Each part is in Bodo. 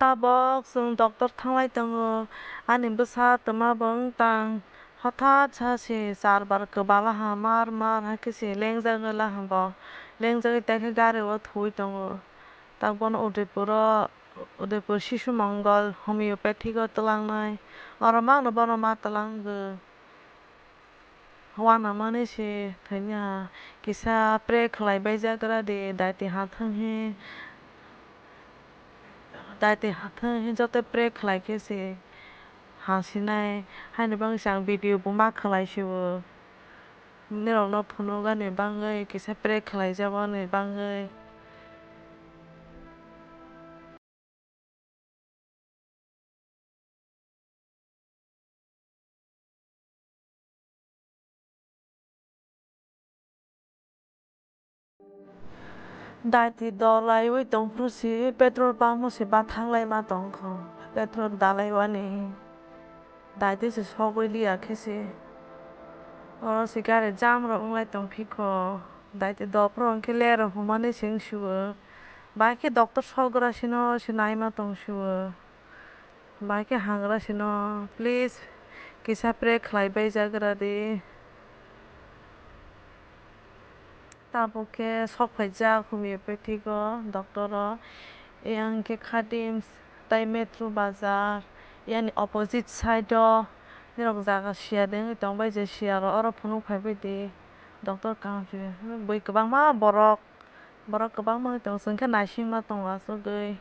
Tabok जों doctor थांलाय दङो आंनि बोसा तमाबं तां हठात सासे सारबार गोबाला हा मार हाकिसे लेंजागला हांबो लेंजागै ताइखे गारियाव थुइ दङो ताबन उदयपुर शिशु मंगल homeopathic तलांनाय और मांनो बनो मा तलांगो हवाना मानेसे थैनिया किसा प्रे खलायबाय जाग्रा दे दायते हाथों जते प्रे खलायखेसे हासिनाय हायनो बांसां भिडिअ बुमा खलायसिवो निरावनो फुनु गाने बाङै किसा प्रे खलायजाबानो बाङै दायते दलाय वे दंफ्रुसि पेट्रोल पंप से बाथांलाय मा दंखौ पेट्रोल दालाय वाने दायते से सगैलि आखेसे और से गारे जाम रंलाय दंफिको दायते दप्रो अंके लेर हुमाने सिंसुवो बाइके डॉक्टर सगरासिनो से नायमा दंसुवो बाइके हांग्रासिनो प्लीज किसा प्रे खलायबाय जाग्रा दे ताबोके सकफायजा homeopathic डॉक्टर यांके खादिम ताइ मेट्रो बाजार यानी opposite side निरक जागा सियादों दंबाय जे सियार और फुनु फायबाय दे डॉक्टर कांफे बै गोबां मा बरक गोबां मा दं संखे नायसिं मा दं आसो गै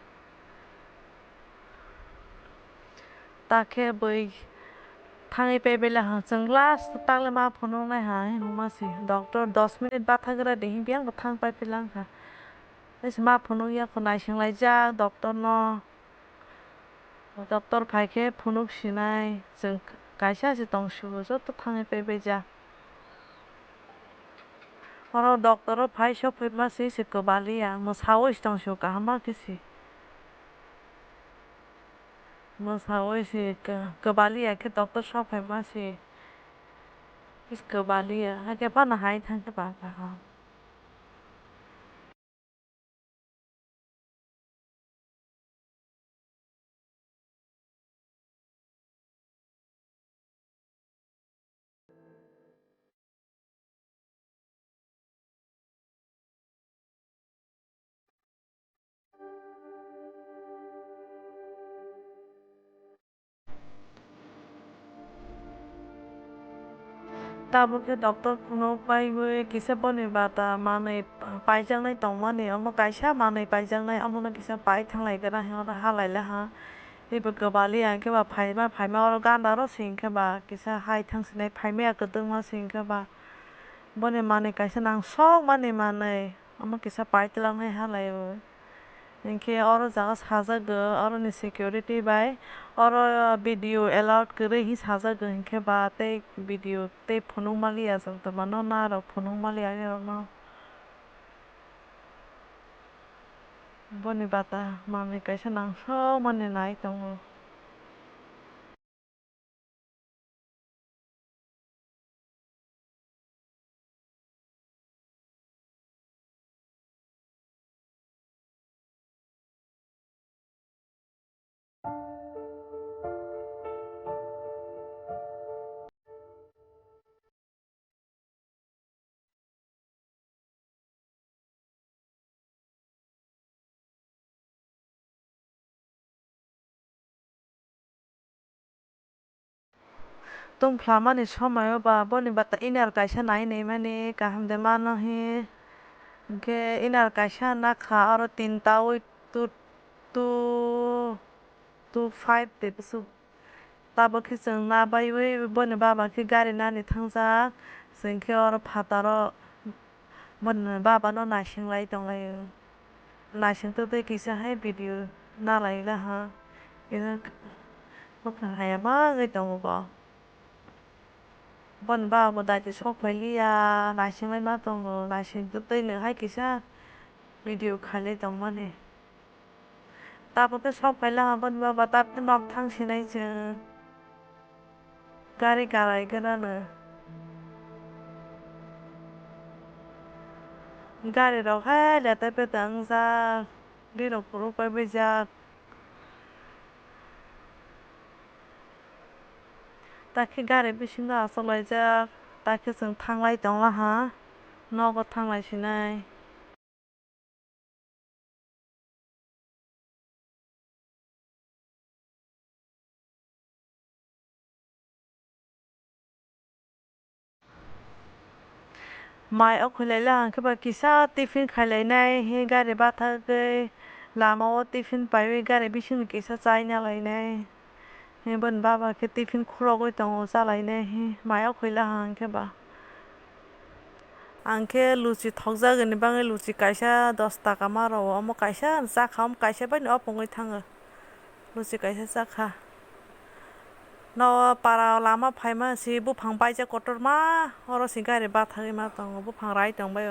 ताखे बै थाङै पेबेला जों लास्ट ताले मा फुनु नाय हाय हुमासे डॉक्टर 10 मिनिट बाथाग्रा दे बियां थां पाइपेलां हा एस मा फुनु या को नायसिं लाय जा डॉक्टर फायखे फुनु सिनाय जों गायसा से दंसुवो जत थाङै पेबे जा और डॉक्टर फाय सब फैमा से कबालिया मोसावो दंसुवो काहमा किसी मोसावो से कबालिया के डॉक्टर सब फैमा से इस कबालिया आके पाना हाय थां के बागा ताबो के डॉक्टर फुनु पाइबो किसे बने बाता माने पाइजांनाय दं माने अमो गायसा माने पाइजांनाय अमो किसा पाइ थांलाय गरा और हालायला हा एबो गबाली आंके बा फाइमा और गांदा रो सिंके बा किसा हाय थांसिनाय फाइमाया गदों मा सिंके बा बने माने कैसे नां सब माने अमो किसा पाइ तलांनाय हालायो इनके और जागा साजागो और नि सिक्योरिटी बाय और वीडियो अलाउड करे ही साजागो इनके बाते वीडियो ते फुनु मालिया जों तो मनो ना रो फुनु मालिया नो बने बाता माने कैसे नां सब माने नाय दंगो तुम फ्लामानि समायो बा बने बाता इनार कैसा नाय नहीं माने कहम दे मानो ही के इनार कैसा ना खा और तीनता वे टू टू टू फाइव दे बसु ताबो के जों ना बाय वे बने बाबा के गारि नानि थांजा जोंखे और फातारो बने बाबा नो नायसिं लाय दंलायो नायसिं तो दे किसा है वीडियो ना लायला हा इना बखा हाया मा गै दंगो बन बाबा दायते सकफायलिया नायसिंलाय मा दंगो नायसिं तो दैनो हाय किसा वीडियो खाले दं माने ताबो के सकफायला हा बन बाबा ताबते नक थांसिनाय जों गारि गारायगोनानो गारि रok hai lete pe tang za di rok pro pa be ja दाखि गारि बिसिंगा आसलायजाक दाखि जों थांलाय दंला हा नगद थांलायसिनाय माइ अखुलायला हांखोबा किसा टिफिन खायलायनाय हे गारि बाथाखै लामाव टिफिन पाइबाय गारि बिसिंगा किसा चाइना लायनाय हे बोन बाबा के टिफिन खुरागै दङ जालायनाय हे मायाव खैला हांखोबा आंखे लुचि थगजागोन बाङै लुचि कायसा 10 ताका माराव अमो कायसा जाखाम कायसा बायनो अपङै थाङो लुचि कायसा जाखा न पारा लामा फाइमा सि बुफां बायजा कटर मा हरसि गारि बाथाखै मा दङ बुफां राय दंबाय